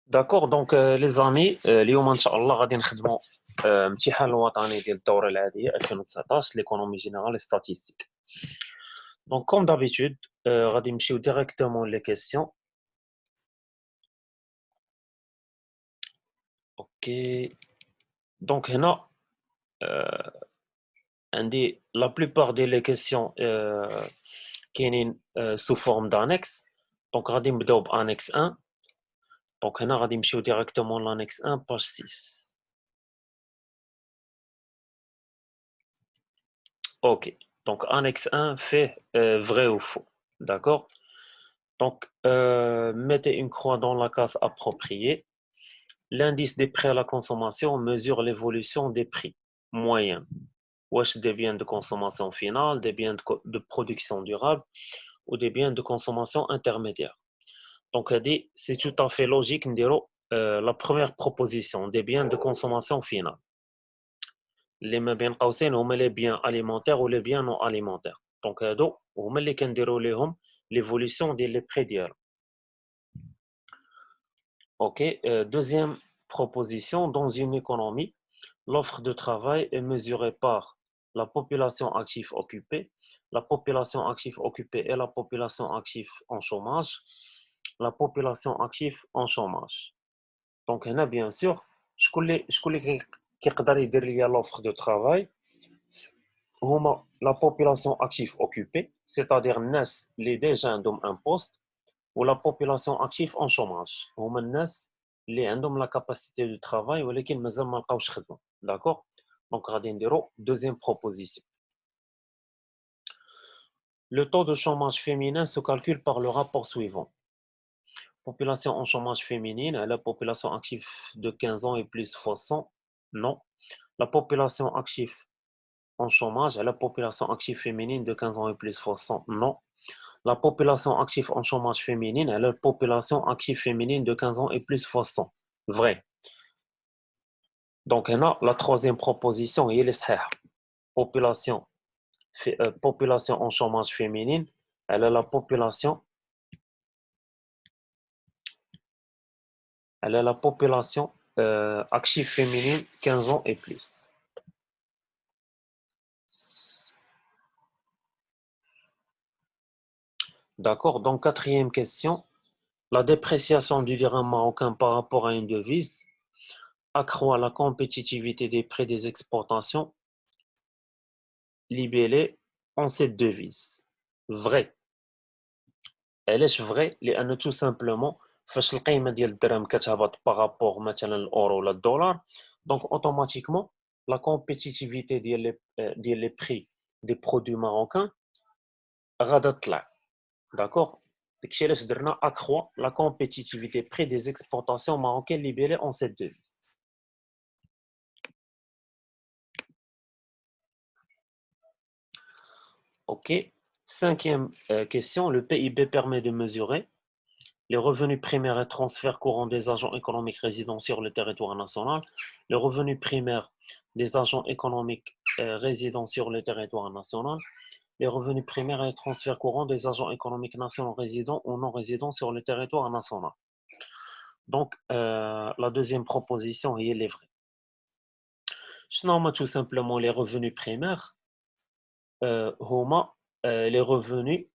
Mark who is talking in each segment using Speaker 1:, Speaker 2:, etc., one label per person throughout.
Speaker 1: داكوغ دونك لي زامي اليوم ان شاء الله غادي نخدموا امتحان الوطني ديال الدورة العادية 2019 ليكونومي جينيرال ستاتيستيك. دونك كوم دابيتود غادي نمشيو ديريكتومون لي كيسيون. اوكي دونك هنا عندي لا بلوبار ديال لي كيسيون كاينين سو فورم دانكس. دونك غادي نبداو بانكس 1. دونك هنا غادي نمشيو ديريكتومون لانكس 1 باج 6. Ok, donc annexe 1 fait vrai ou faux. D'accord? Donc, mettez une croix dans la case appropriée. L'indice des prix à la consommation mesure l'évolution des prix moyens. Wesh des biens de consommation finale, des biens de production durable ou des biens de consommation intermédiaire. Donc, c'est tout à fait logique, la première proposition des biens de consommation finale. اللي ما بين قوسين هما لي بيان اليمونتير و لي بيان نون اليمونتير. دونك هادو هما اللي كنديروا ليهم ليفوليسيون ديال لي بري ديالهم. اوكي deuxième proposition, dans une économie l'offre de travail est mesurée par la population active occupée, la population active occupée et la population active en chômage, la population active en chômage. Donc هنا bien sûr شكون اللي كيقدر يدير ليا l'offre de travail هما la population active occupée, c'est-à-dire الناس اللي ديجا عندهم ان بوست، ولا population active en chômage هما الناس اللي عندهم لا كاباسيتي دو ترافاي ولكن مازال ما لقاوش خدمه. داكوغ دونك غادي نديرو دوزيام بروبوزيسيون. Le taux de chômage féminin se calcule par le rapport suivant. Population en chômage féminine, la population active de 15 ans et plus fois 100, non. La population active en chômage, la population active féminine de 15 ans et plus fois 100, non. La population active en chômage féminine, la population active féminine de 15 ans et plus fois 100, vrai. Donc, la troisième proposition, il est صحيح. Population, population en chômage féminine, elle a la population, active féminine 15 ans et plus. D'accord, donc quatrième question. La dépréciation du dirham marocain par rapport à une devise accroît la compétitivité des prix des exportations libellées en cette devise. Vrai. علاش فري؟ لان تو سامبلومون فاش القيمه ديال الدرهم كتهبط باغابوغ مثلا الاورو ولا الدولار، دونك اوتوماتيكمون لا كومبيتيتيفيتي ديال لي بري دي برودوي ماروكان غادا تطلع. داكوغ داكشي علاش درنا اكخوا لا كومبيتيتيفيتي بري دي زيكسبورتاسيون ماروكان ليبيري اون سيت devise. Ok. Cinquième question, le PIB permet de mesurer les revenus primaires et transferts courants des agents économiques résidant sur le territoire national, les revenus primaires des agents économiques résidant sur le territoire national, les revenus primaires et transferts courants des agents économiques nationaux résidant ou non résidant sur le territoire national. Donc, la deuxième proposition, elle est vraie. Sinon, tout simplement, les revenus primaires, هما les revenus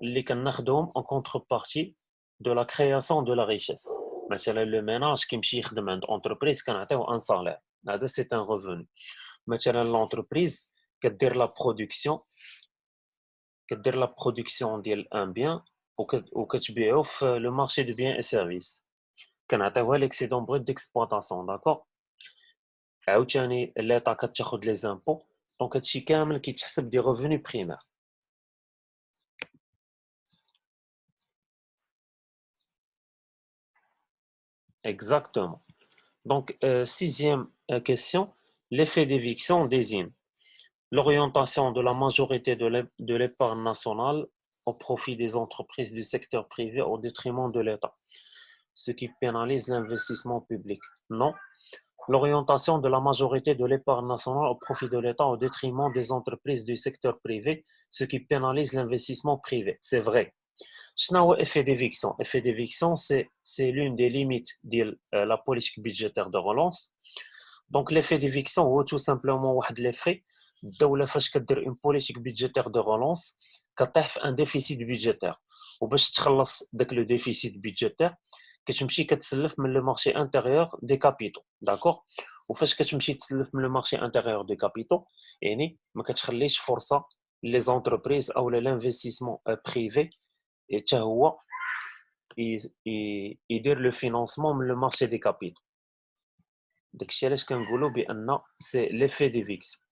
Speaker 1: اللي كناخدوهم en contrepartie de la création de la richesse. مثلا le ménage كيمشي يخدم عند entreprise كنعطيوه un salaire. هذا c'est un revenu. مثلا l'entreprise كدير la production ديال un bien وكتبيعو في le marché de biens et services. كنعطيوها l'excédent brut d'exploitation. d'accord. عاوتاني l'état كتاخد les impôts. دونك هادشي كامل كيتحسب دي revenus primaires. Exactement. Donc, sixième question, l'effet d'éviction désigne l'orientation de la majorité de l'épargne nationale au profit des entreprises du secteur privé au détriment de l'État, ce qui pénalise l'investissement public. Non. L'orientation de la majorité de l'épargne nationale au profit de l'État au détriment des entreprises du secteur privé, ce qui pénalise l'investissement privé. C'est vrai. شنو هو effet d'éviction? Effet d'éviction, c'est l'une des limites de la politique budgétaire de relance. Donc l'effet d'éviction هو tout simplement واحد l'effet الدولة فاش كدير une politique budgétaire de relance كطيح في un déficit budgétaire وباش تخلص داك لو déficit budgétaire كتمشي كتسلف من لو marché intérieur des capitaux d'accord وفاش كتمشي تسلف من لو marché intérieur des capitaux يعني ما كتخليش فرصة les entreprises او l'investissement privé حتى هو يدير لو فينانسمون من لو marché des capitaux. داكشي علاش كنقولوا بان سي ليفي ديفيكس.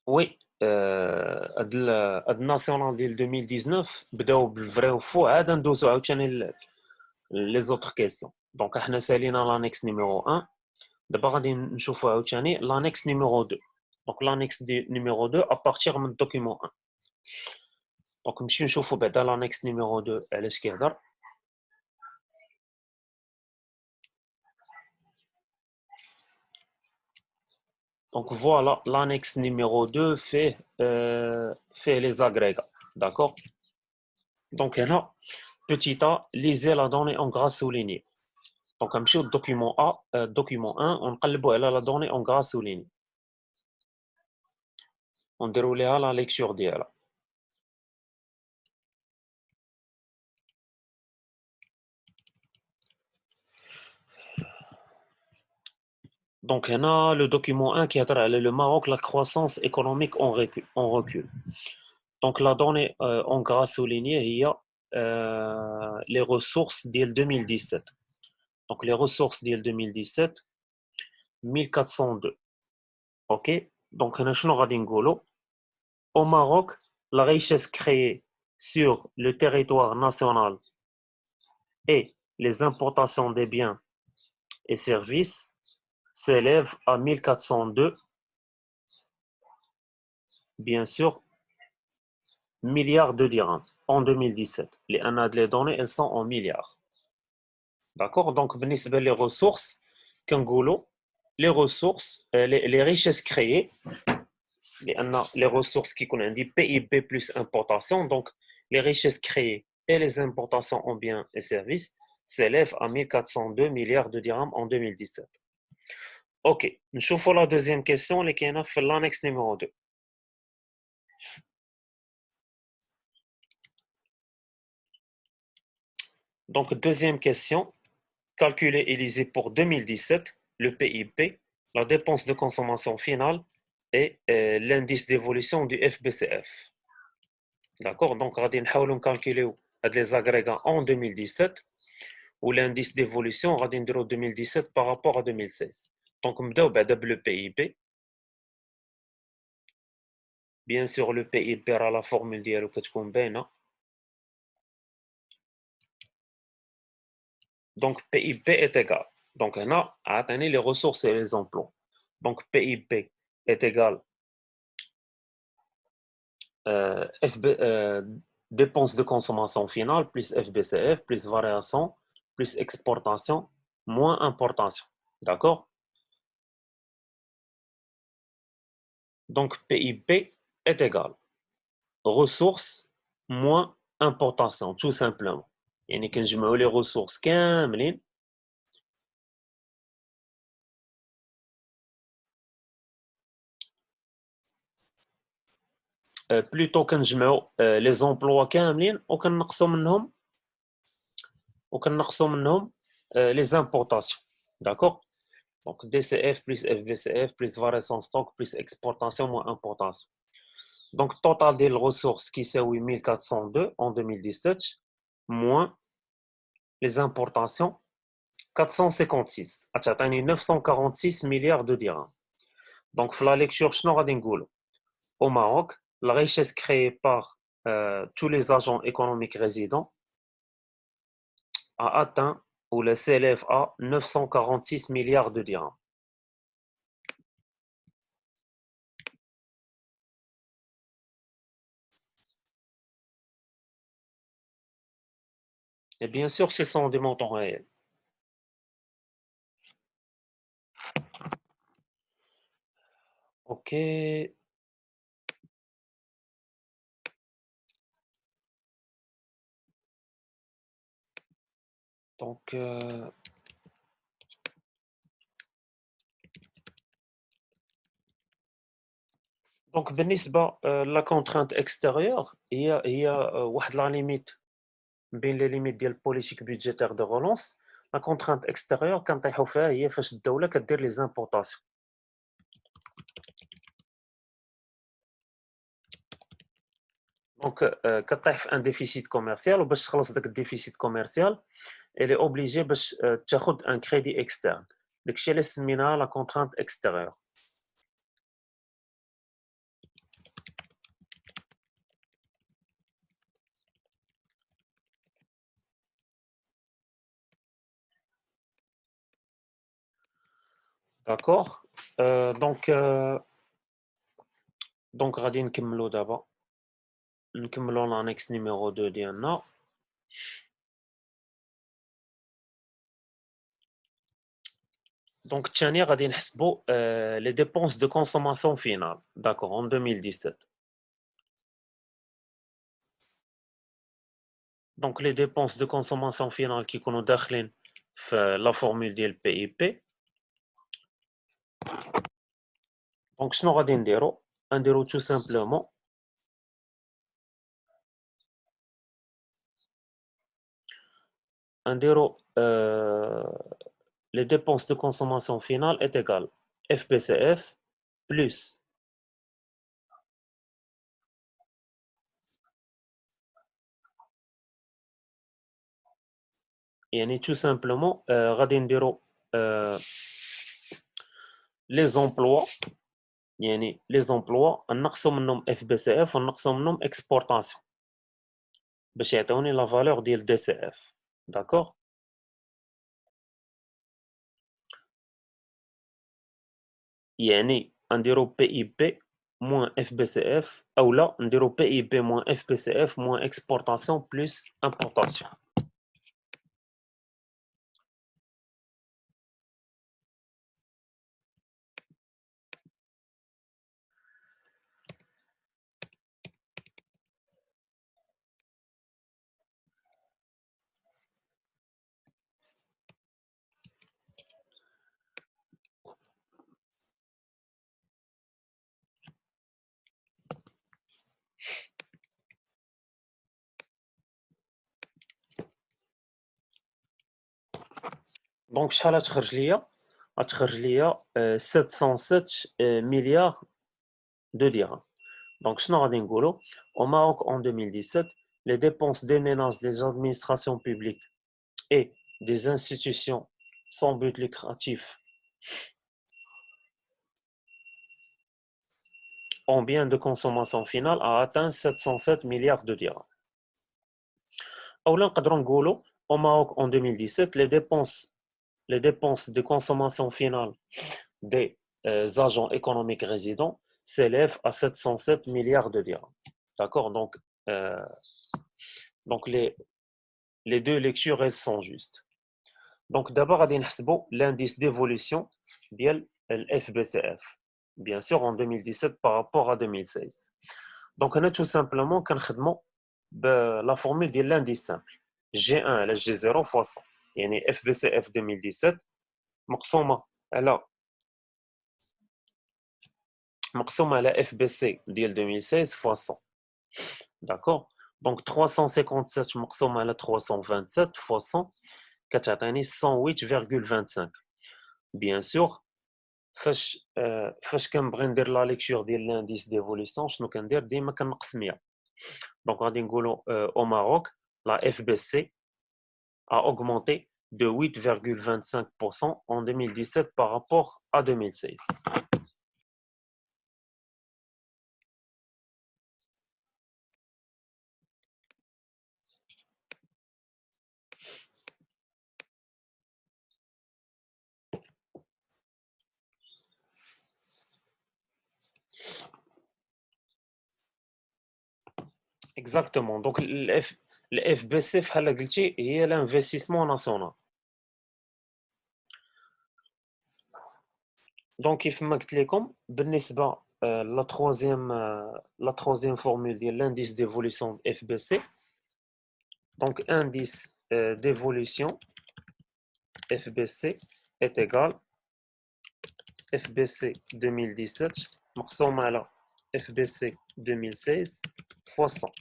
Speaker 1: وي هاد الناسيونال ديال 2019 بداو بالفري وفو عاد ندوزو عاوتاني لي زوطر كيسيون. دونك احنا سالينا لانيكس نيميرو 1 دابا غادي نشوفو عاوتاني لانيكس نيميرو 2. دونك لانيكس نيميرو 2 ابارتيغ من الدوكيمون 1. دونك نمشيو نشوفو بعدا لانيكس نيميرو 2 علاش كيهضر. Donc voilà, l'annexe numéro 2 fait les agrégats. D'accord? Donc là, petit a, lisez la donnée en gras souligné. Donc on au document A, document 1, on قلبوا على la donnée en gras souligné. On déroule la lecture d'elle. Donc on a le document 1 qui a le Maroc, la croissance économique en recul. Donc la donnée en gras souligné, il y a les ressources dès 2017. Donc les ressources dès 2017, 1402. Ok? Donc هنا شنو غادي نقولوا؟ Au Maroc, la richesse créée sur le territoire national et les importations des biens et services s'élèvent à 1402, bien sûr, milliards de dirhams en 2017. Les données, elles sont en milliards. D'accord? Donc, les ressources, les ressources, les richesses créées, les ressources qui connaissent dit PIB plus importation, donc les richesses créées et les importations en biens et services s'élèvent à 1402 milliards de dirhams en 2017. Ok, nous chauffons la deuxième question, qui est dans l'annexe numéro 2. Donc, deuxième question, calculer et liser pour 2017 le PIB, la dépense de consommation finale et l'indice d'évolution du FBCF. D'accord? Donc, on va calculer les agrégats en 2017 ou l'indice d'évolution en 2017 par rapport à 2016. Donc, on va le PIB. Bien sûr, le PIB à la formule ديالو كتكون باينة. Donc, PIB est égal. Donc, on a atteint les ressources et les emplois. Donc, PIB est égal dépenses de consommation finale plus FBCF plus variation plus exportation moins importation. D'accord? Donc, PIB est égal ressources moins importation, tout simplement. يعني كنجمعوا les ressources كاملين plutôt كنجمعوا les emplois كاملين وكنقصوا منهم les importations. D'accord? Donc DCF plus FBCF plus variation stock plus exportation moins importation. Donc total des ressources qui c'est 1402 en 2017 moins les importations 456 غتعطيني 946 milliards de dirhams. Donc في la lecture شنو غادي نقولوا؟ Au Maroc, la richesse créée par tous les agents économiques résidents a atteint ou s'élève à 946 milliards de dirhams. Et bien sûr, ce sont des montants réels. OK. Donc, بالنسبة la contrainte extérieure هي واحد la limite بين les limites ديال الpolitique budgétaire de relance. La contrainte extérieure كنطيحوا فيها هي فاش الدولة كدير les importations. دونك كطيح في ان ديفيسيت كوميرسيال، وباش تخلص داك الديفيسيت كوميرسيال الي اوبليجي باش تاخد ان كريدي اكسترن. داكشي اللي سميناها لا كونترانت اكستيريور. داكوغ. دونك غادي نكملو دابا، نكملو لانكس نيميرو 2 ديالنا. دونك الثانيه غادي نحسبوا لي ديبونس دو كونسوماسيون فينال. داكوغ ان 2017. دونك لي ديبونس دو كونسوماسيون فينال كيكونوا داخلين في لا فورمول ديال بي اي بي. دونك شنو غادي نديرو تو سامبلومون نديرو les dépenses de consommation finale est égal FBCF plus يعني tout simplement غادي نديرو les emplois يعني les emplois نقصوا منهم FBCF ونقصوا منهم exportation باش يعطيوني la valeur ديال DCF. d'accord. يعني نديرو PIB moins FBCF او لا نديرو PIB moins FBCF moins exportation plus importation. دونك شحال غتخرج ليا؟ غتخرج ليا 707 مليار دو درهم. دونك شنو غادي نقولوا؟ au Maroc en 2017 les dépenses des ménages des administrations publiques et des institutions sans but lucratif en biens de consommation finale a atteint 707 milliards de dirhams. اولا نقدروا نقولوا au Maroc en 2017 les dépenses de consommation finale des agents économiques résidents s'élèvent à 707 milliards de dirhams. D'accord. Euh, donc les deux lectures, elles sont justes. Donc d'abord, غادي نحسبوا l'indice d'évolution ديال FBCF. Bien sûr, en 2017 par rapport à 2016. Donc on a tout simplement كنخدموا la formule ديال l'indice simple. G1 على G0 fois 100. يعني FBCF 2017 مقسومة على FBC ديال 2016 fois 100. D'accord. Donc 357 مقسوم على 327 fois 100 كتعطيني 108,25. Bien sûr فاش كنبغي ندير لا ليكتور ديال لانديس ديفوليسيون شنو كندير؟ ديما كنقص 100. دونك غادي نقولوا au Maroc la FBC a augmenté de 8,25% en 2017 par rapport à 2016. Exactement. Donc le FBC بحال قلتي هي l'investissement national. Donc, كيف ما قلت لكم بالنسبة la troisième formule ديال l'indice d'évolution de FBC. Donc, indice d'évolution FBC est égal FBC 2017 مقسوم على FBC 2016 fois 100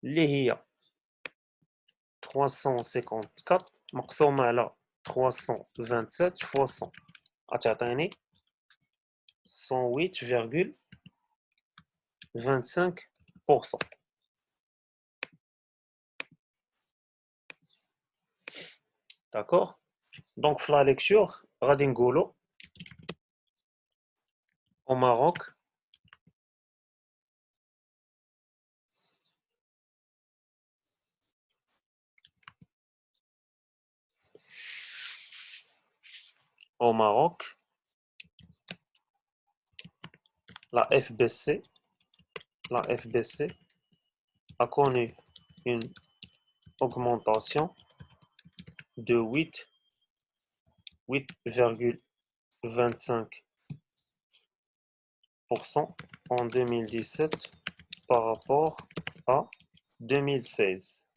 Speaker 1: اللي هي 354 مقسوم على 327 fois 100 غتعطيني 108,25%. D'accord? Donc, la lecture, غادي نقولوا au Maroc, la FBC a connu une augmentation de 8,25% en 2017 par rapport à 2016.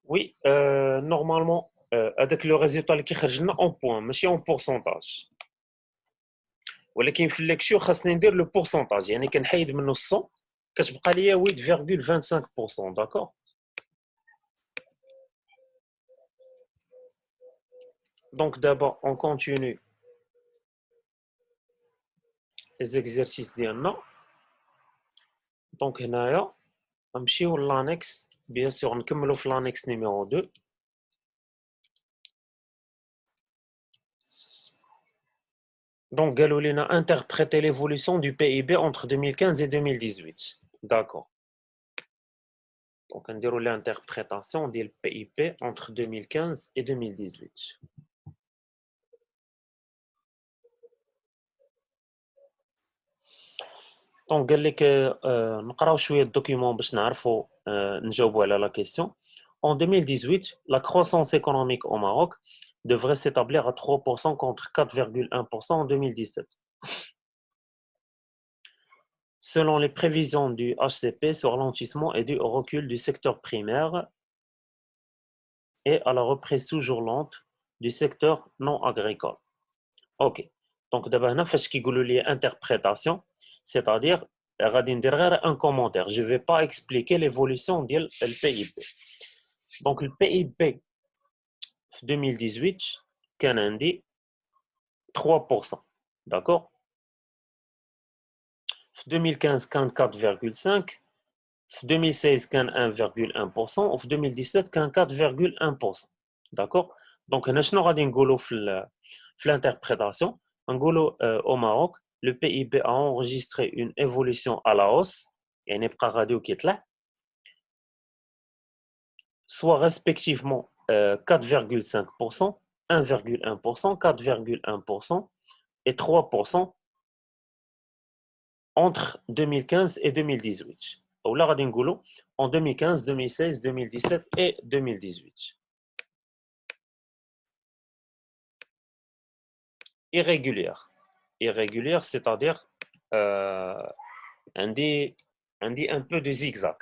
Speaker 1: Oui, normalement, avec le résultat اللي كيخرج لنا en point ماشي en pourcentage. ولكن في الليكتور خاصني ندير لو بورسونتاج، يعني كنحيد منه 100 كتبقى ليا 8,25%. داكور. Donc d'abord on continue les exercices ديالنا. دونك هنايا غنمشيو لانكس، بيان سور نكملو في لانكس نيميرو 2. Donc قالوا لينا interpréter l'évolution du PIB entre 2015 et 2018. D'accord. Donc نديرو l'interprétation ديال PIB entre 2015 et 2018. دونك قال لك نقراو شويه الدوكيومون باش نعرفوا نجاوبوا على لا كيسيون. En 2018, la croissance économique au Maroc devrait s'établir à 3% contre 4,1% en 2017. Selon les prévisions du HCP, ce ralentissement est dû au recul du secteur primaire et à la reprise toujours lente du secteur non agricole. Ok. Donc d'abord هنا فاش كيقولوا لي interprétation, c'est-à-dire غادي ندير غير un commentaire, je vais pas expliquer l'évolution ديال le PIB. Donc le PIB في 2018 كان عندي 3%. D'accord. في 2015 كان 4,5, في 2016 كان 1,1% وفي 2017 كان 4,1%. D'accord. Donc هنا شنو غادي نقولوا في l'interprétation, نقولوا au Maroc le PIB a enregistré une évolution à la hausse, يعني بقى غادي وكيطلع, soit respectivement 4,5%, 1,1%, 4,1% et 3% entre 2015 et 2018. Ou là, غادي نقولوا en 2015, 2016, 2017 et 2018. Irrégulière. Irrégulière, c'est-à-dire un peu de zigzag.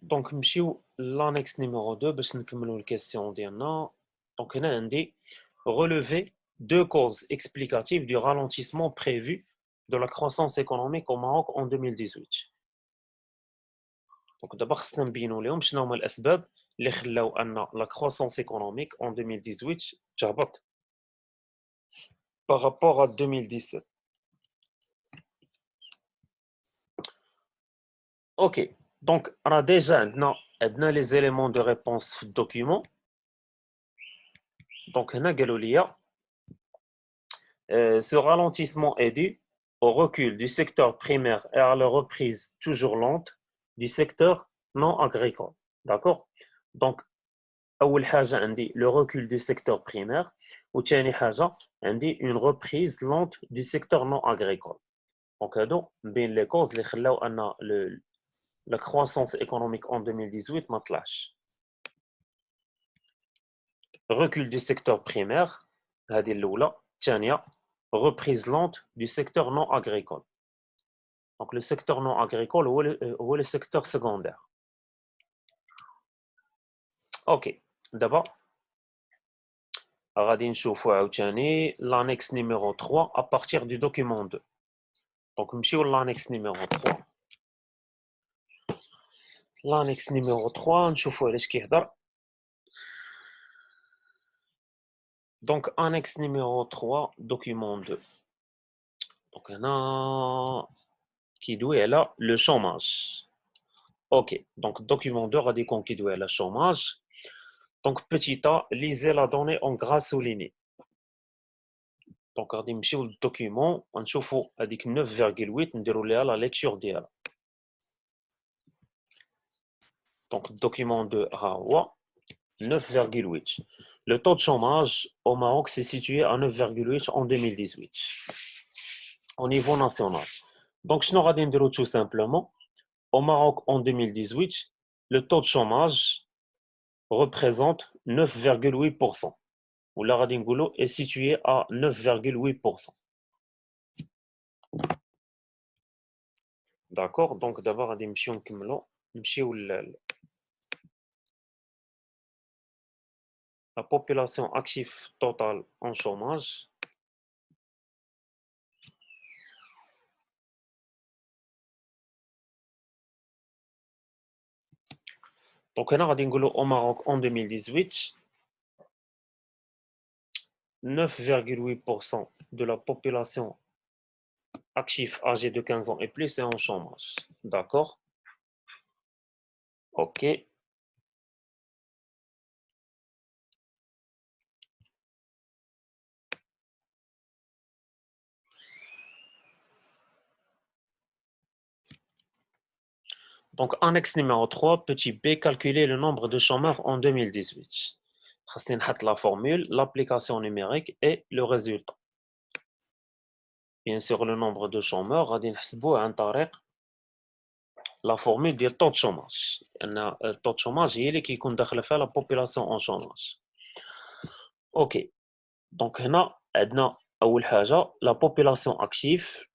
Speaker 1: Donc نمشيو l'annexe numéro 2 باش نكملوا الكيسيون ديالنا. Donc هنا عندي relever deux causes explicatives du ralentissement prévu de la croissance économique au Maroc en 2018. Donc d'abord خصنا نبينوا لهم شنو هما الاسباب اللي خلاو ان la croissance économique en 2018 تهبط par rapport à 2017. OK. Donc راه déjà عندنا les éléments de réponse في الدوكيومون. Donc هنا قالوا لي ce ralentissement est dû au recul du secteur primaire et à la reprise toujours lente du secteur non agricole. D'accord. Donc أول حاجة عندي le recul du secteur primaire وثاني حاجة عندي une reprise lente du secteur non agricole. Donc هادو بين les causes اللي خلاو أن la croissance économique en 2018 ما طلعش. Recul du secteur primaire هذه الأولى. الثانية reprise lente du secteur non agricole. Donc le secteur non agricole هو le secteur secondaire. اوكي دابا غادي نشوفوا عاوتاني l'annexe numéro 3 à partir du document 2. Donc نمشيو l'annexe numéro 3. L'annexe numéro 3 نشوفوا علاش كيهضر. Donc annexe numéro 3 document 2. Donc هنا كيدوي على le chômage. OK. Donc document 2 غادي يكون كيدوي على chômage. Donc petit a, lisez la donnée en gras souligné. Donc غادي نمشيو للدوكيومون غنشوفوا هذيك 9.8 نديروا ليها لا ليكتور ديالها. Donc le document 2 هو 9.8. Le taux de chômage au Maroc s'est situé à 9.8 en 2018 au niveau national. Donc شنو غادي نديروا tout simplement au Maroc en 2018 le taux de chômage représente 9.8%. Ou la غادي نقولوا est situé à 9.8%. D'accord. Donc d'abord غادي نمشيو نكملوا نمشيو la population active totale en chômage. Donc هنا غادي نقولوا au Maroc en 2018 9.8% de la population active âgée de 15 ans et plus est en chômage. D'accord. OK. Donc, annexe numéro 3, petit b, calculer le nombre de chômeurs en 2018. خاصني نحط la formule, l'application numérique et le résultat. Bien sûr, le nombre de chômeurs, غادي نحسبوه عن طريق la formule ديال taux de chômage. لأن taux de chômage هي اللي كيكون داخله فيها la population en chômage. OK. Donc هنا عندنا أول حاجة la population active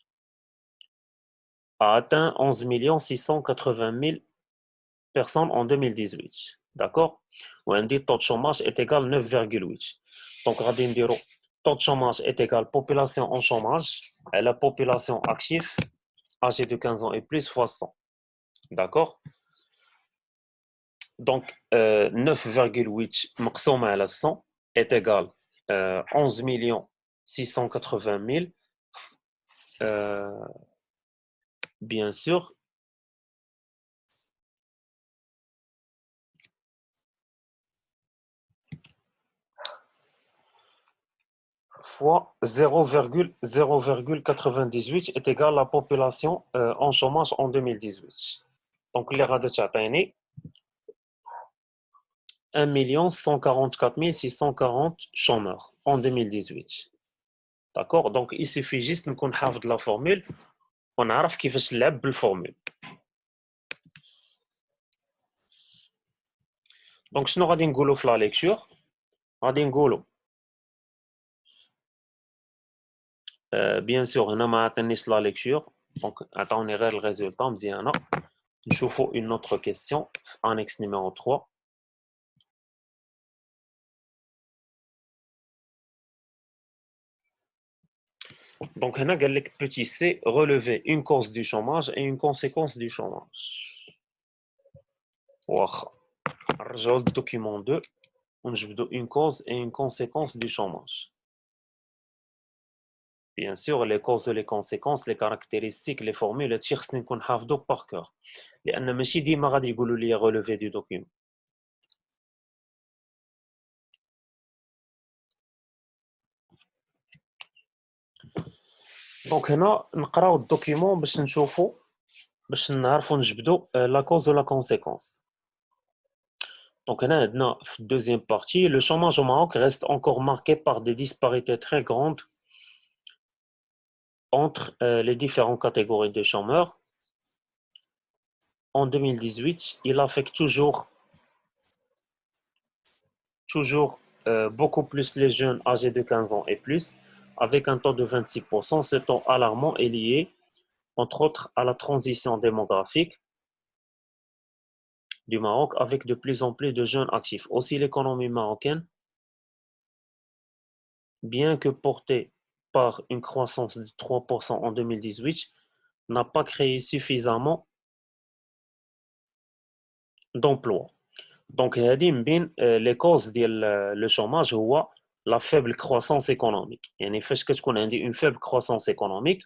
Speaker 1: a atteint 11 680 000 personnes en 2018. D'accord. وعندي taux de chômage est égal 9.8. Donc غادي نديرو taux de chômage est égal population en chômage à la population active âgée de 15 ans et plus fois 100. D'accord. Donc 9.8 مقسومة على 100 est égal 11 680 000 bien sûr fois 0,098 est égal à la population en chômage en 2018. Donc les غادي تعطيني 1 144 640 chômeurs en 2018. D'accord. Donc il suffit juste نكون حافظ la formule ونعرف كيفاش نلعب بالفورمول. دونك شنو غادي نقولوا في لا ليكتور؟ غادي نقولوا بيان سور هنا ما عطينيش لا ليكتور دونك عطاوني غير الريزولطا مزيانه. نشوفوا une autre question في annexe numéro 3. Donc هنا قال لك petit c relever une cause du chômage et une conséquence du chômage. واخا نرجعوا للدوكيمون 2 ونجبدوا une cause et une conséquence du chômage. Bien sûr, les causes et les conséquences, les caractéristiques, les formules, هادشي خصني نكون حافظو par cœur. لأن ماشي ديما غادي يقولوا لي relever du document. دونك هنا نقراو الدوكيمون باش نشوفوا باش نعرفوا نجبدوا la cause ou la conséquence. Donc هنا عندنا في deuxième partie, le chômage au Maroc reste encore marqué par des disparités très grandes entre les différentes catégories de chômeurs. en 2018, il affecte toujours beaucoup plus les jeunes âgés de 15 ans et plus, avec un taux de 26%. Ce taux alarmant est lié, entre autres, à la transition démographique du Maroc, avec de plus en plus de jeunes actifs. Aussi, l'économie marocaine, bien que portée par une croissance de 3% en 2018, n'a pas créé suffisamment d'emplois. Donc, هذه من بين les causes ديال le chômage هو la faible croissance économique. يعني فاش كتكون عندي une faible croissance économique,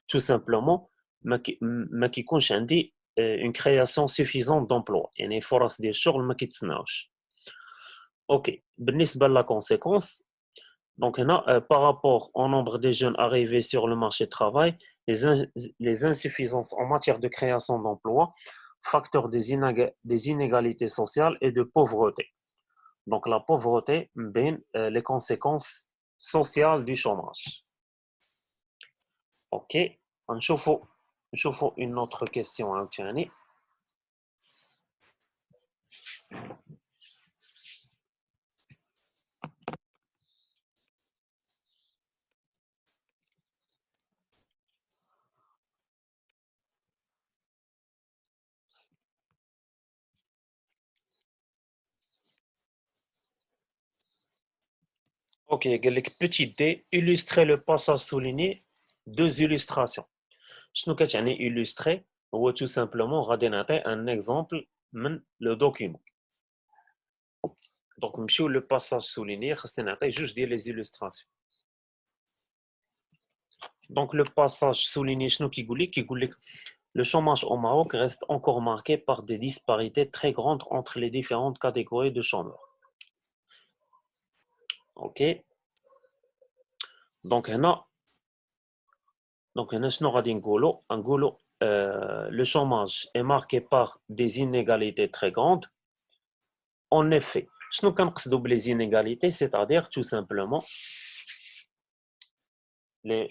Speaker 1: tout simplement ما كيكونش عندي une création suffisante d'emplois. يعني فرص ديال الشغل ما كيتسناوش. اوكي بالنسبة لا conséquence, donc par rapport au nombre de jeunes arrivés sur le marché du travail, les insuffisances en matière de création d'emplois, facteurs des inégalités sociales et de pauvreté. Donc la pauvreté, les conséquences sociales du chômage. Ok, نشوفوا une autre question عاوتاني. Ok, قال لك petit d, illustrer le passage souligné, deux illustrations. شنو كتعني illustrer؟ هو tout simplement غادي نعطي un exemple من le document. Donc نمشيو le passage souligné, خاصني نعطي جوج ديال les illustrations. Donc le passage souligné شنو كيقول لك؟ كيقول لك le chômage au Maroc reste encore marqué par des disparités très grandes entre les différentes catégories de chômeurs. Ok. Donc شنو غادي نقولوا le chômage est marqué par des inégalités très grandes. En effet, شنو كنقصدوا بلي inégalités, c'est-à-dire tout simplement les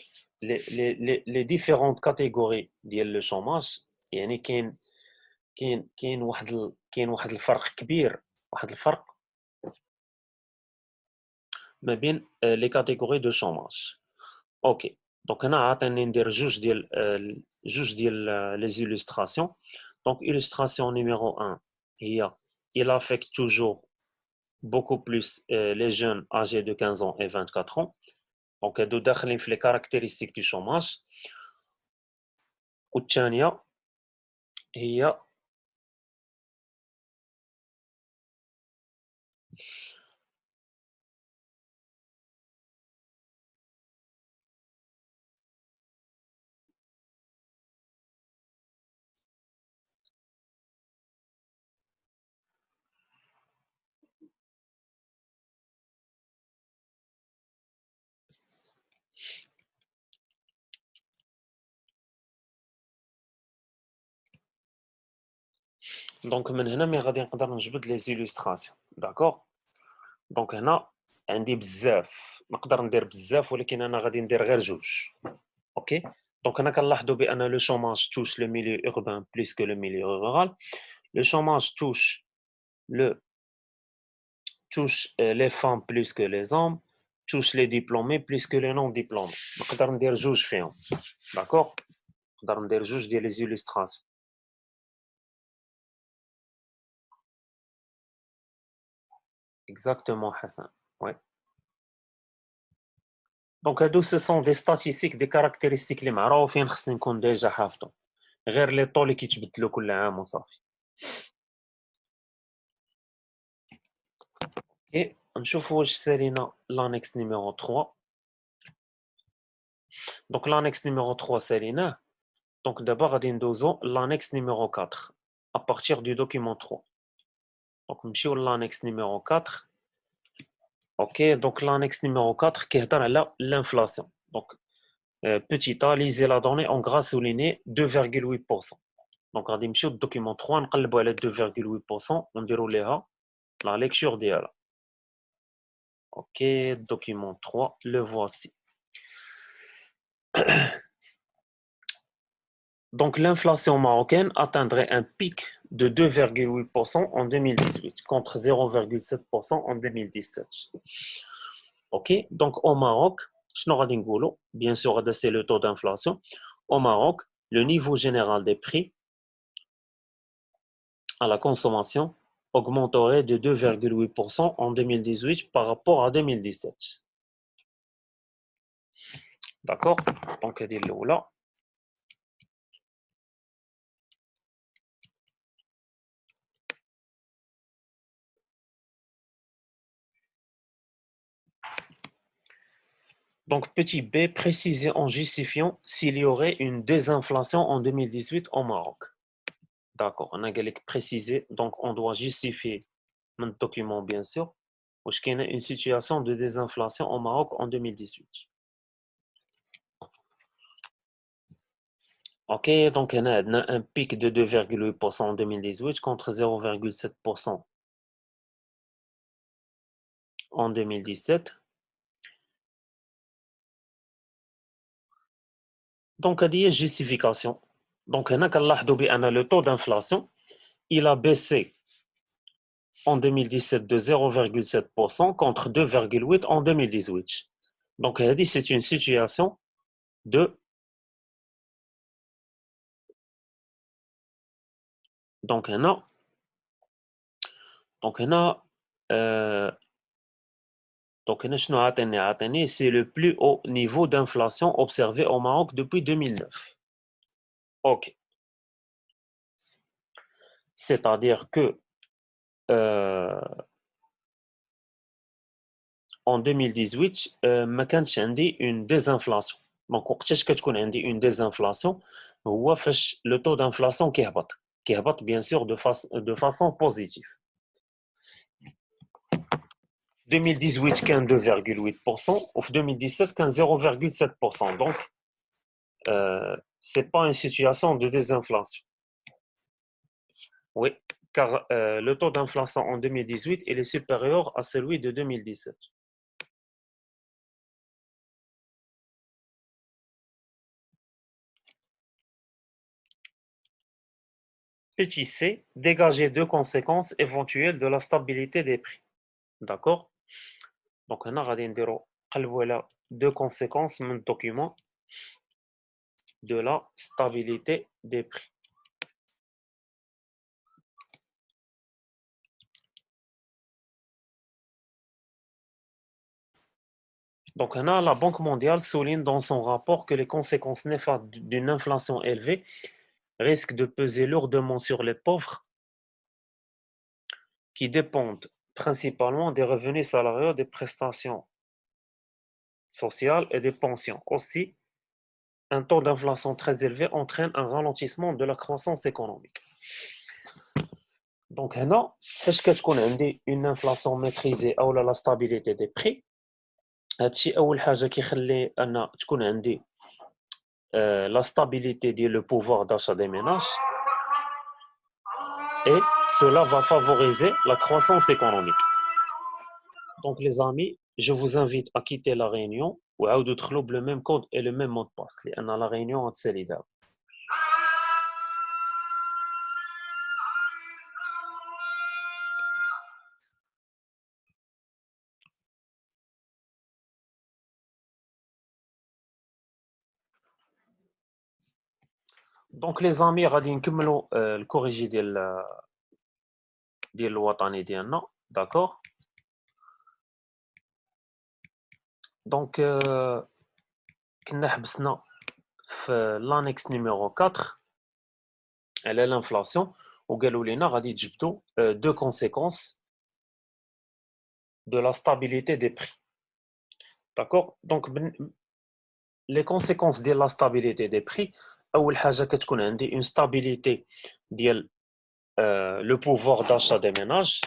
Speaker 1: les différentes catégories ديال le chômage. يعني كاين واحد الفرق كبير، واحد الفرق ما بين les catégories de chômage. اوكي دونك هنا عاطيني ندير جوج ديال les illustrations. Donc illustration numéro 1 هي il affecte toujours beaucoup plus les jeunes âgés de 15 ans et 24 ans. Donc هادو داخلين في les caractéristiques du chômage. والثانية هي دونك من هنا مي غادي نقدر نجبد لي زيلوستراسيون. داكوغ دونك هنا عندي بزاف، نقدر ندير بزاف، ولكن انا غادي ندير غير جوج. اوكي دونك هنا كنلاحظوا بان لو شوماج توش لو ميليو urbain plus que le milieu rural. Le chômage touche les femmes plus que les hommes, touche les diplômés plus que les non diplômés. نقدر ندير جوج فيهم. داكوغ نقدر ندير جوج ديال لي زيلوستراسيون. Exactement Hassan. Ouais. دونك هادو سو سون دي ستاتيستيك، دي كاركتيرستيك اللي معروفين خصني نكون ديجا حافظهم، غير لي طو اللي كيتبدلوا كل عام وصافي. اوكي نشوفوا واش سالينا لانكس نيميرو 3. دونك لانكس نيميرو 3 ساليناه. دونك دابا غادي ندوزو لانكس نيميرو 4 à partir du document 3. دونك نمشيو لانكس نيميرو 4. اوكي دونك لانكس نيميرو 4 كيهضر على l'inflation. دونك petit a, lisez la donnée en gras souligné 2,8%. Donc غادي نمشيو للدوكيمون 3 نقلبوا على 2,8% ونديروا ليها la lecture ديالها. Ok, document 3, le voici. Donc, l'inflation marocaine atteindrait un pic de 2,8% en 2018 contre 0,7% en 2017. OK? Donc, au Maroc, bien sûr, c'est le taux d'inflation. Au Maroc, le niveau général des prix à la consommation augmenterait de 2,8% en 2018 par rapport à 2017. D'accord? Donc, là. Donc, petit b, préciser en justifiant s'il y aurait une désinflation en 2018 au Maroc. D'accord, on a précisé, donc on doit justifier notre document, bien sûr, parce qu'il y a une situation de désinflation au Maroc en 2018. OK, donc on a un pic de 2,8% en 2018 contre 0,7% en 2017. Donc, il y a justification. Donc, on a le taux d'inflation, il a baissé en 2017 de 0,7% contre 2,8% en 2018. Donc, c'est une situation de... Donc, on a... Donc, on a... c'est le plus haut niveau d'inflation observé au Maroc depuis 2009. OK. C'est-à-dire que en 2018, ما كانش عندي une désinflation. Donc وقتاش كتكون عندي une désinflation هو فاش le taux d'inflation كيهبط bien sûr de façon positive. 2018 كان 2,8% وفي 2017 كان 0,7%. Donc c'est pas une situation de désinflation. Oui, car le taux d'inflation en 2018 il est supérieur à celui de 2017. Petit c, dégager deux conséquences éventuelles de la stabilité des prix. D'accord? Donc, on a deux conséquences dans le document de la stabilité des prix. Donc, on a la Banque mondiale souligne dans son rapport que les conséquences néfastes d'une inflation élevée risquent de peser lourdement sur les pauvres qui dépendent principalement des revenus salariaux, des prestations sociales et des pensions. Aussi, un taux d'inflation très élevé entraîne un ralentissement de la croissance économique. Donc, فاش كتكون عندي une inflation maîtrisée ou la stabilité des prix, هادشي أول حاجة كيخلي أن تكون عندي la stabilité ديال le pouvoir d'achat des ménages et cela va favoriser la croissance économique. Donc, les amis, je vous invite à quitter la réunion وعاودوا دخلوا le même code et le même mot de passe لأن la réunion غتسالي دابا. Donc, les amis, غادي نكملوا الكوريجي ديال الوطني ديالنا. D'accord? Donc, كنا حبسنا في l'annexe numéro 4 elle est l'inflation وقالوا لنا غادي تجبدوا deux conséquences de la stabilité des prix. D'accord? Donc les conséquences de la stabilité des prix اول حاجه كتكون عندي une stabilité ديال le pouvoir d'achat des ménages.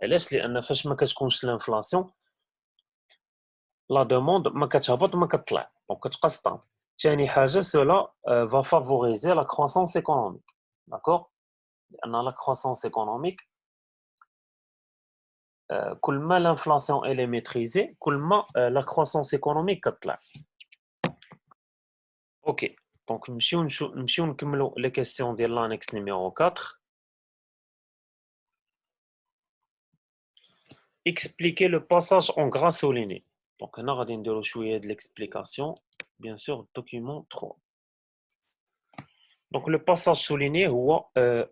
Speaker 1: علاش؟ لان فاش ما كتكونش l'inflation la demande ما كتهبط ما كتطلع دونك كتبقى ستابل. ثاني حاجه cela va favoriser la croissance économique. D'accord? لان la croissance économique كل ما l'inflation elle est maîtrisée كل ما la croissance économique كتطلع. OK. Donc, nous نكملوا les questions de l'annexe numéro 4. Expliquer le passage en gras souligné. Donc, on a de l'explication. Bien sûr, document 3. Donc, le passage souligné,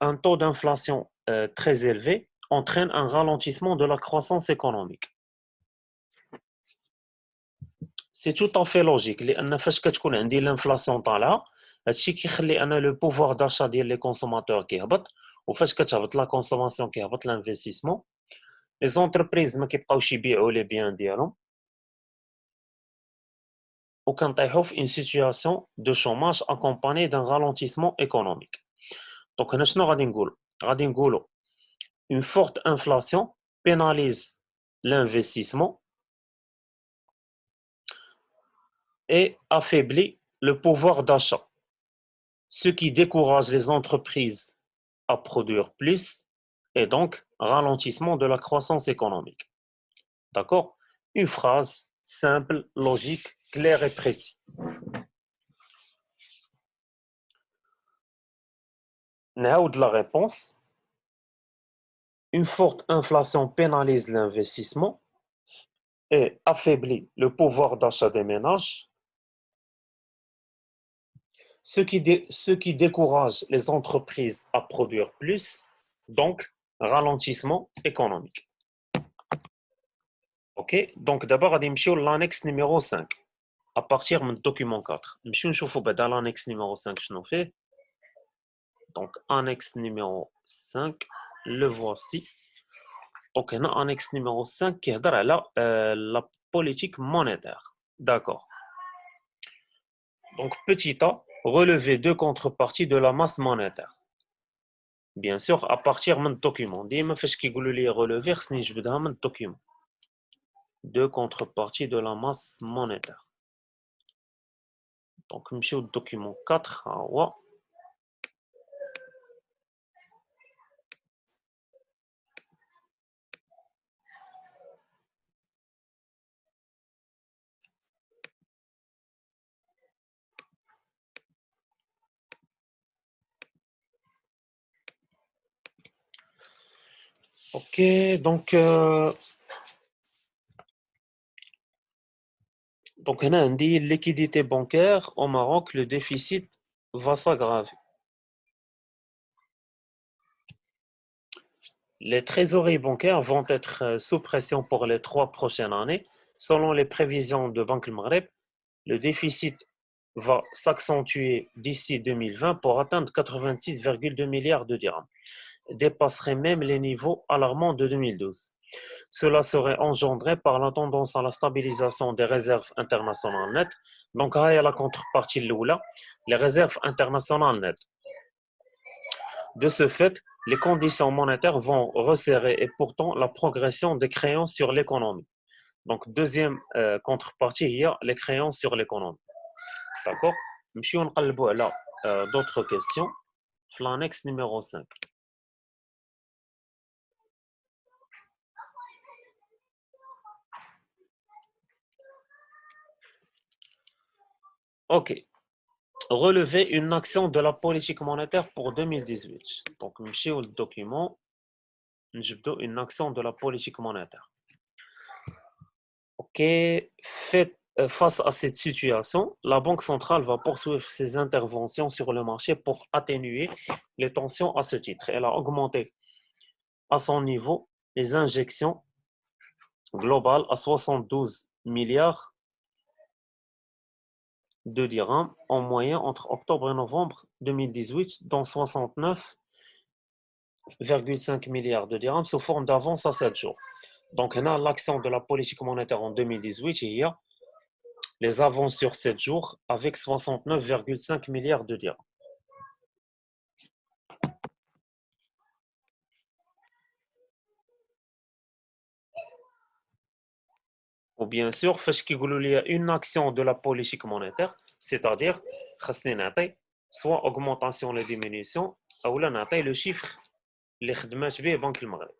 Speaker 1: un taux d'inflation très élevé entraîne un ralentissement de la croissance économique. C'est tout à fait logique. لأن فاش كتكون عندي l'inflation طالعة هادشي كيخلي أنا لو pouvoir d'achat ديال لي consommateurs كيهبط وفاش كتهبط لا consommation كيهبط l'investissement. Les entreprises ما كيبقاوش يبيعوا لي بيان ديالهم وكنطيحوا في une situation de chômage accompagnée d'un ralentissement économique. Donc هنا شنو غادي نقولوا؟ غادي نقولوا une forte inflation pénalise l'investissement et affaiblit le pouvoir d'achat, ce qui décourage les entreprises à produire plus et donc ralentissement de la croissance économique. D'accord? Une phrase simple, logique, claire et précise. نعاود la réponse. Une forte inflation pénalise l'investissement et affaiblit le pouvoir d'achat des ménages, ce qui décourage les entreprises à produire plus, donc ralentissement économique. Ok, donc d'abord غادي نمشيو l'annexe numéro 5 à partir du document 4. نمشيو نشوفوا بعدا l'annexe numéro 5 شنو فيه. Donc annexe numéro 5, le voici. Donc هنا annexe numéro 5 كيهضر على la politique monétaire. D'accord. Donc petit a, relever deux contreparties de la masse monétaire. Bien sûr, à partir du document. ديما فاش كيقولوا لي relever خصني نجبدها من document. Deux contreparties de la masse monétaire. Donc نمشيو document 4 ها هو. Ok, donc هنا عندي liquidité bancaire au Maroc, le déficit va s'aggraver. Les trésoreries bancaires vont être sous pression pour les 3 prochaines années. Selon les prévisions de Banque Maghreb, le déficit va s'accentuer d'ici 2020 pour atteindre 86,2 milliards de dirhams, dépasserait même les niveaux alarmants de 2012. Cela serait engendré par la tendance à la stabilisation des réserves internationales nettes. Donc, il y a la contrepartie l'oula, les réserves internationales nettes. De ce fait, les conditions monétaires vont resserrer et pourtant la progression des créances sur l'économie. Donc, deuxième contrepartie, il y a les créances sur l'économie. D'accord? نمشيو نقلبوا على d'autres questions في l'annexe numéro 5. Ok. Relever une action de la politique monétaire pour 2018. Donc, نمشيو document, نجبدوا une action de la politique monétaire. Ok. Face à cette situation, la Banque centrale va poursuivre ses interventions sur le marché pour atténuer les tensions à ce titre. Elle a augmenté à son niveau les injections globales à 72 milliards de dirhams en moyenne entre octobre et novembre 2018, dont 69,5 milliards de dirhams sous forme d'avance à 7 jours. Donc, on a l'action de la politique monétaire en 2018, il y a les avances sur 7 jours avec 69,5 milliards de dirhams. Ou bien sûr, فاش كيقولوا لي une action de la politique monétaire, c'est-à-dire خاصني نعطي soit augmentation ou diminution ou لا نعطي le chiffre اللي خدمات به بنك المغرب.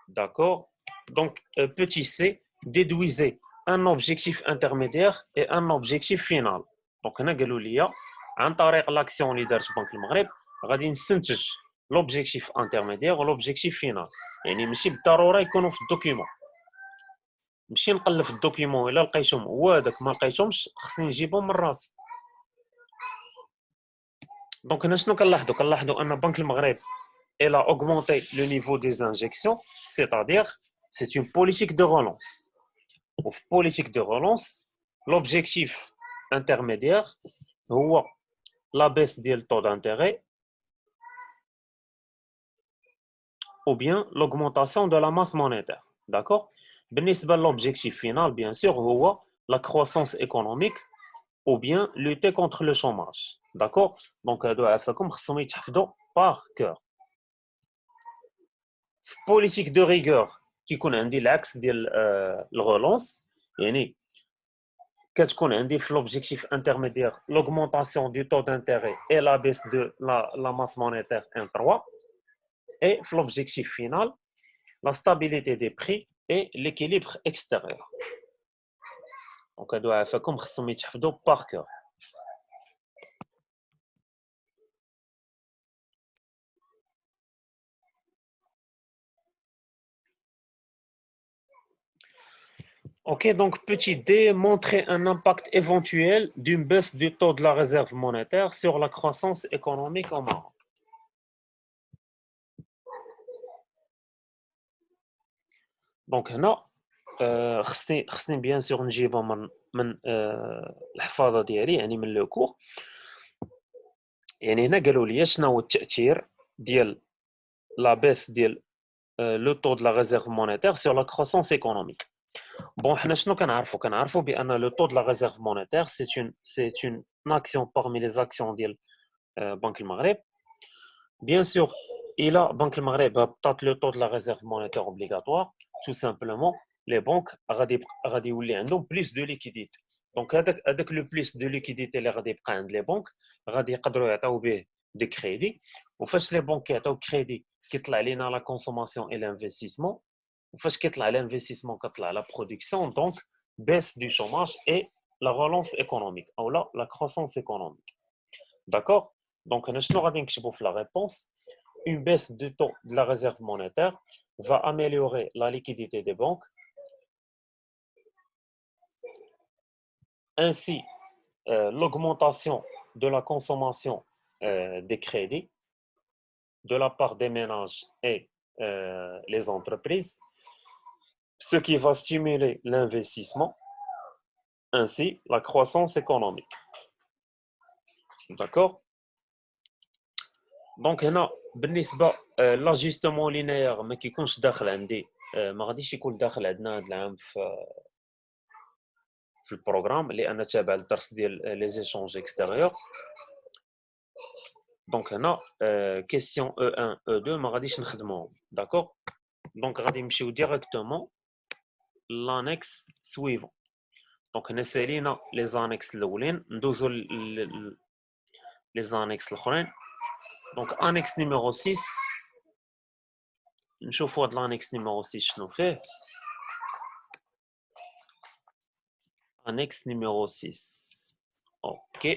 Speaker 1: D'accord? Donc petit c, déduisez un objectif intermédiaire et un objectif final. Donc, هنا قالوا لي عن طريق l'action اللي دارت بنك المغرب غادي نستنتج l'objectif intermédiaire و l'objectif final. يعني ماشي بالضروره يكونوا في الدوكيومون. نمشي نقلب في الدوكيومون الا لقيتهم وهذاك ما لقيتهمش خصني نجيبهم من راسي. دونك هنا شنو كنلاحظوا ان بنك المغرب elle a augmenté le niveau des injections, c'est-à-dire c'est une politique de relance. Ou politique de relance, l'objectif intermédiaire هو la baisse du taux d'intérêt ou bien l'augmentation de la masse monétaire. D'accord? بالنسبة l'objectif final, bien sûr, هو la croissance économique ou bien lutter contre le chômage. D'accord? Donc, هادو عافاكم خصهم يتحفظوا par cœur. في politique de rigueur كيكون عندي العكس ديال الرولونس يعني كتكون عندي في l'objectif intermédiaire l'augmentation du taux d'intérêt et la baisse de la masse monétaire M3 et في l'objectif final la stabilité des prix et l'équilibre extérieur. Donc هادو عافاكم خصهم يتحفظوا par cœur. Ok, donc petit d, montrer un impact éventuel d'une baisse du taux de la réserve monétaire sur la croissance économique au Maroc. Donc هنا خصني بيان سور نجيبها من الحفاظه ديالي يعني من لو كور. يعني هنا قالوا لي شنو هو التاثير ديال لا بيس ديال لو طو de la réserve monétaire sur la croissance économique. Bon, حنا شنو كنعرفوا بان لو طو de la réserve monétaire c'est une action parmi les actions ديال بنك المغرب. Bien sûr, il a Banque le Maghreb le taux de la réserve monétaire obligatoire. Tout simplement, les banques ont plus de liquidité. Donc, avec le plus de liquidité, les banques ont des crédits. Au fait, les banques ont crédit qui est la consommation et l'investissement. Au fait, qui est l'investissement, qui est la production, donc baisse du chômage et la relance économique, ou là, la croissance économique. D'accord? Donc, la réponse, une baisse du taux de la réserve monétaire va améliorer la liquidité des banques. Ainsi, l'augmentation de la consommation des crédits de la part des ménages et les entreprises, ce qui va stimuler l'investissement, ainsi la croissance économique. D'accord? دونك هنا بالنسبه لاجستمون لينيير ما كيكونش داخل عندي ما غاديش يكون داخل عندنا هذا العام في البروغرام لان تابع الدرس ديال لي زيشونج اكستيريور. دونك هنا كيسيون او 1 او 2 ما غاديش نخدموهم. داكور دونك غادي نمشيو ديريكتومون لانكس سويفون. دونك هنا سالينا لي زانكس الاولين ندوزو لي زانكس الاخرين. دونك انكس نيميرو 6 نشوفوا هاد l'annexe numéro 6 شنو فيه. Annexe numéro 6. OK.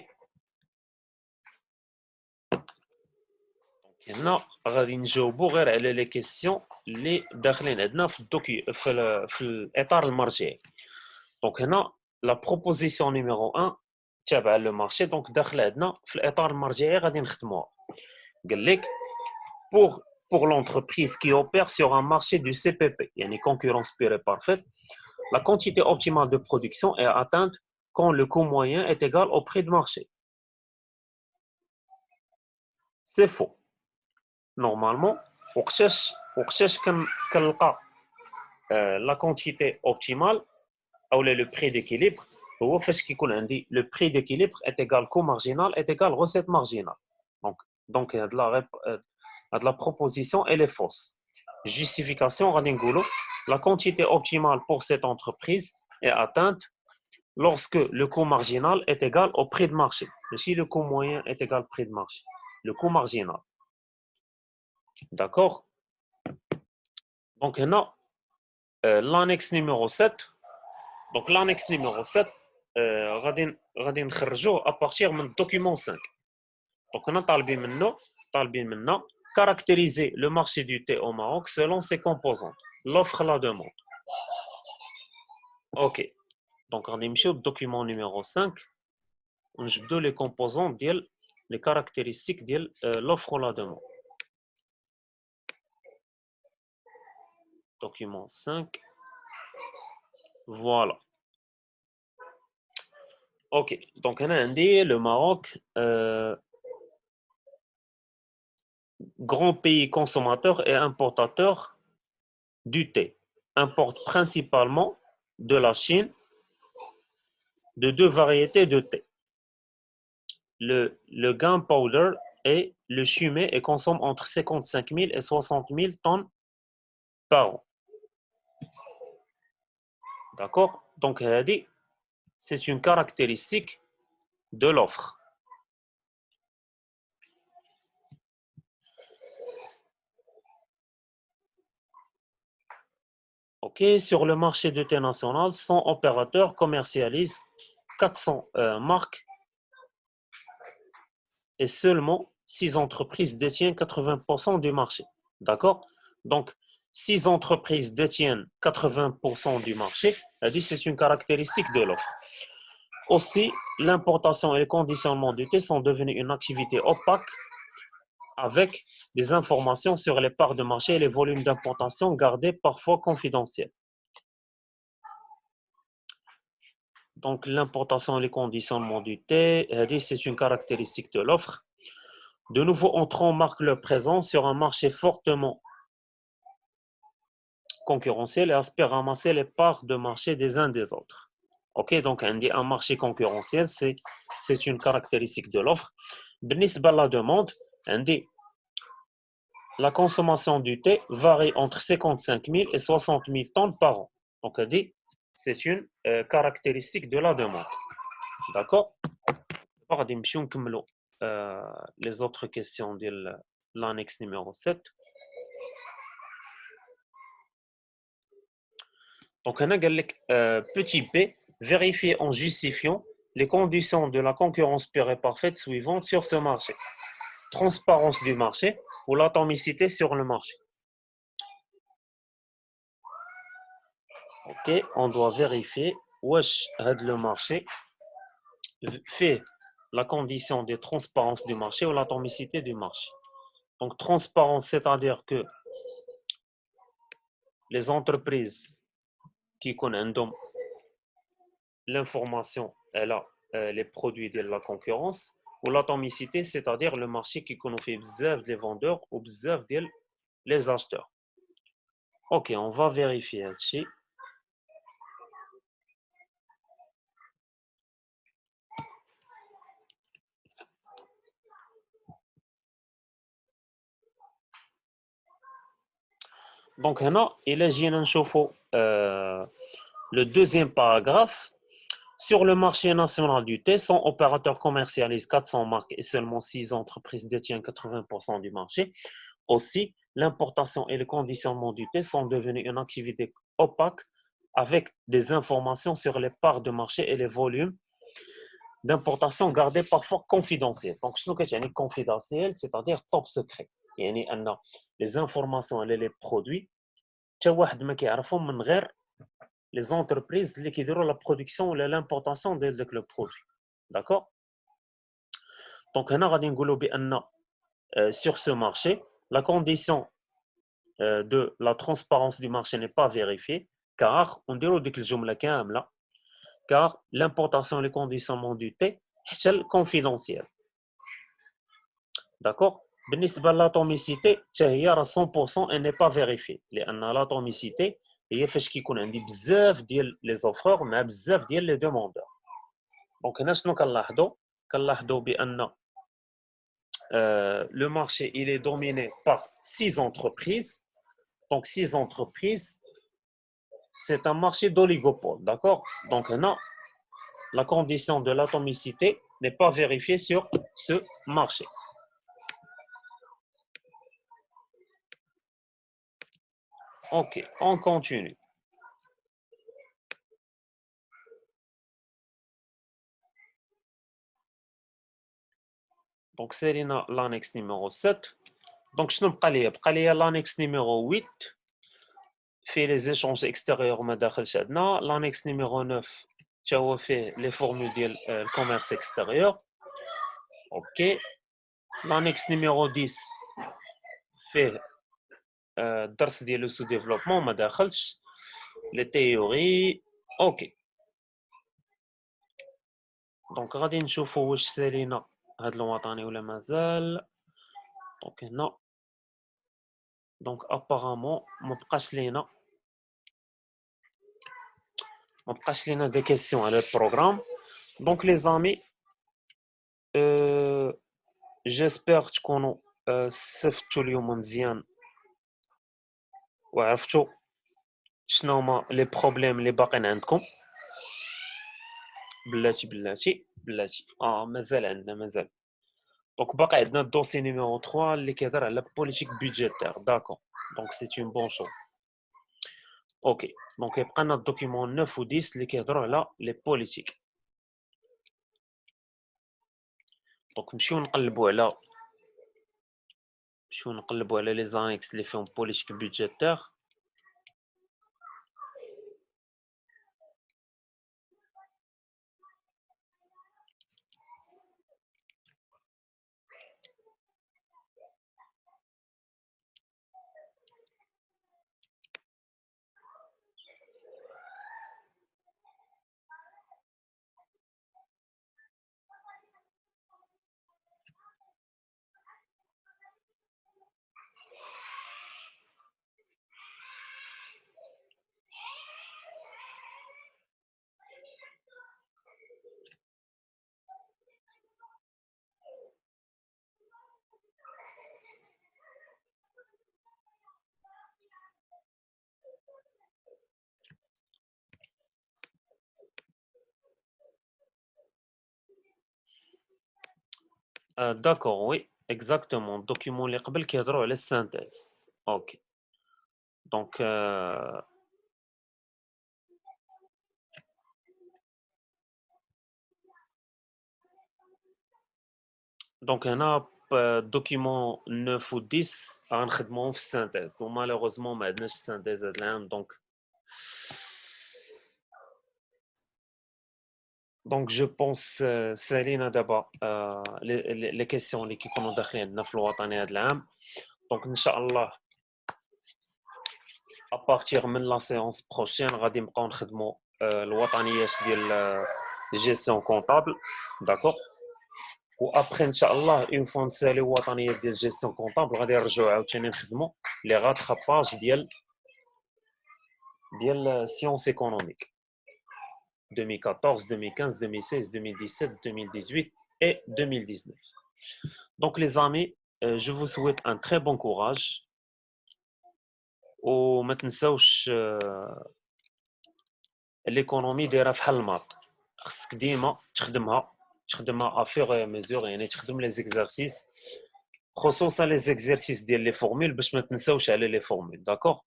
Speaker 1: هنا غادي نجاوبوا غير على لي كيسيون اللي داخلين عندنا في الاطار المرجعي. دونك هنا لا بروبوزيسيون نيميرو 1 تابعه لو مارشي دونك داخله عندنا في الاطار المرجعي غادي نخدموها. قال لك pour l'entreprise qui opère sur un marché du CPP, يعني concurrence pure et parfaite, la quantité optimale de production est atteinte quand le coût moyen est égal au prix de marché. C'est faux. Normalement, وقتاش كنلقى la quantité optimale ou le prix d'équilibre هو فاش كيكون عندي le prix d'équilibre est égal coût marginal est égal recette marginale. Donc la proposition elle est fausse. Justification غادي نقولوا la quantité optimale pour cette entreprise est atteinte lorsque le coût marginal est égal au prix de marché. Si le coût moyen est égal au prix de marché, le coût marginal. D'accord? Donc, l'annexe numéro 7, Donc l'annexe numéro 7, غادي نخرجوه à partir من document 5. Donc on a طالبين منا caractériser le marché du thé au Maroc selon ses composantes, l'offre, la demande. OK. Donc on نمشيو au document numéro 5 ونجبدوا les composantes ديال les caractéristiques ديال l'offre ou la demande. Document 5. Voilà. OK. Donc on a indiqué le Maroc grand pays consommateur et importateur du thé, importe principalement de la Chine de deux variétés de thé, le gunpowder et le chumé, et consomme entre 55 000 et 60 000 tonnes par an. D'accord? Donc, c'est une caractéristique de l'offre. Ok, sur le marché de thé national, 100 opérateurs commercialisent 400 marques et seulement 6 entreprises détiennent 80% du marché. D'accord? Donc, 6 entreprises détiennent 80% du marché, c'est une caractéristique de l'offre. Aussi, l'importation et le conditionnement du thé sont devenus une activité opaque avec des informations sur les parts de marché et les volumes d'importation gardés parfois confidentiels. Donc, l'importation et le conditionnement du thé, c'est une caractéristique de l'offre. De nouveaux entrants marquent leur présence sur un marché fortement concurrentiel et aspirent à ramasser les parts de marché des uns des autres. Ok, donc un marché concurrentiel, c'est une caractéristique de l'offre. بالنسبة à la demande, la consommation du thé varie entre 55 000 et 60 000 tonnes par an. Donc c'est une caractéristique de la demande. D'accord? غادي نمشيو نكملوا les autres questions de l'annexe numéro 7. Donc on a petit b, vérifier en justifiant les conditions de la concurrence pure et parfaite suivantes sur ce marché. Transparence du marché ou l'atomicité sur le marché. Ok, on doit vérifier wesh le marché fait la condition de transparence du marché ou l'atomicité du marché. Donc transparence, c'est-à-dire que les entreprises qui connaissent l'information, elle a les produits de la concurrence, ou l'atomicité, c'est-à-dire le marché qui connaît fait bzaf des vendeurs ou bzaf les acheteurs. Ok, on va vérifier ici. Donc, il est le deuxième paragraphe. Sur le marché national du thé, 100 opérateurs commercialisent 400 marques et seulement 6 entreprises détiennent 80% du marché. Aussi, l'importation et le conditionnement du thé sont devenus une activité opaque avec des informations sur les parts de marché et les volumes d'importation gardés parfois confidentiels. Donc, ce que c'est confidentiel, c'est-à-dire top secret. Les informations et les produits, les entreprises qui font la production ou l'importation de le produit. D'accord? Donc, sur ce marché, la condition de la transparence du marché n'est pas vérifiée, car on dirait que car l'importation et le conditionnement du thé est confidentiel. D'accord? بالنسبة l'atomicité, هي 100% elle n'est pas vérifiée. لأن l'atomicité هي فاش كيكون عندي بزاف ديال لي زوفرور مع بزاف ديال لي دوموندور. دونك هنا شنو كنلاحظوا بأن le marché il est dominé par 6 entreprises. Donc 6 entreprises, c'est un marché d'oligopole, d'accord? Donc là, la condition de l'atomicité n'est pas vérifiée sur ce marché. Ok, on continue. Donc سالينا l'annexe numéro 7. Donc شنو بقى ليا l'annexe numéro 8 فيه les échanges extérieurs ما داخلش عندنا. l'annexe numéro 9 تا هو فيه les formules ديال الكوميرس extérieur. OK. l'annexe numéro 10 فيه الدرس ديال لو سو ديفلوبمون ما داخلش لي تيوري. اوكي دونك غادي نشوفوا واش سالينا هاد الوطني ولا مازال. دونك هنا دونك ابارامون ما بقاش لينا دي كيسيون على البروغرام. دونك لي زامي جيسبر تكونوا استفدتوا اليوم مزيان وعرفتوا شنو هما لي بروبليم اللي باقيين عندكم. بلاتي مازال. دونك باقي عندنا الدوسي نيميرو 3 اللي كيهضر على بوليتيك بودجيتير. داكور دونك سي اون بون شوز. اوكي دونك يبقى لنا الدوكيمون 9 و 10 اللي كيهضروا على لي بوليتيك. دونك نمشيو نقلبوا على لي زانكس اللي فيهم بوليتيك بودجيتير. داكور وي اكزاكتومون الدوكيمون اللي قبل كيهضروا على السانتيز. اوكي دونك دونك هنا دوكيمون 9 و 10 غنخدموهم في السانتيز ومالوغوزمون ما عندناش السانتيز هاد العام. دونك جو بونس سالينا دابا لي كيسيون اللي كيكونوا داخلين عندنا في الوطني هاد العام. دونك ان شاء الله ابارتيغ من لا سيونس بروشين غادي نبقاو نخدموا الوطنيات ديال جيستيون كونطابل. داكور و ابخي ان شاء الله اون فوا نساليو الوطنيات ديال جيستيون كونطابل غادي نرجعوا عاوتاني نخدموا لي غاتراباج ديال سيونس ايكونوميك 2014 2015 2016 2017 2018 et 2019. Donc les amis, je vous souhaite un très bon courage وما تنساوش ليكونومي دايره فحال الماط. خصك ديما تخدمها افيغ ميزور، يعني تخدم لي زيكزارسيس خصوصا لي زيكزارسيس ديال لي فورمول باش ما تنساوش على لي فورمول. داكور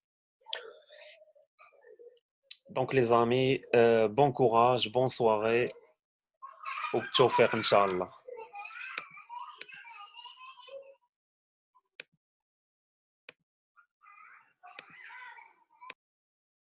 Speaker 1: دونك لي زامي بون كوراج بون سواري وبالتوفيق ان شاء الله.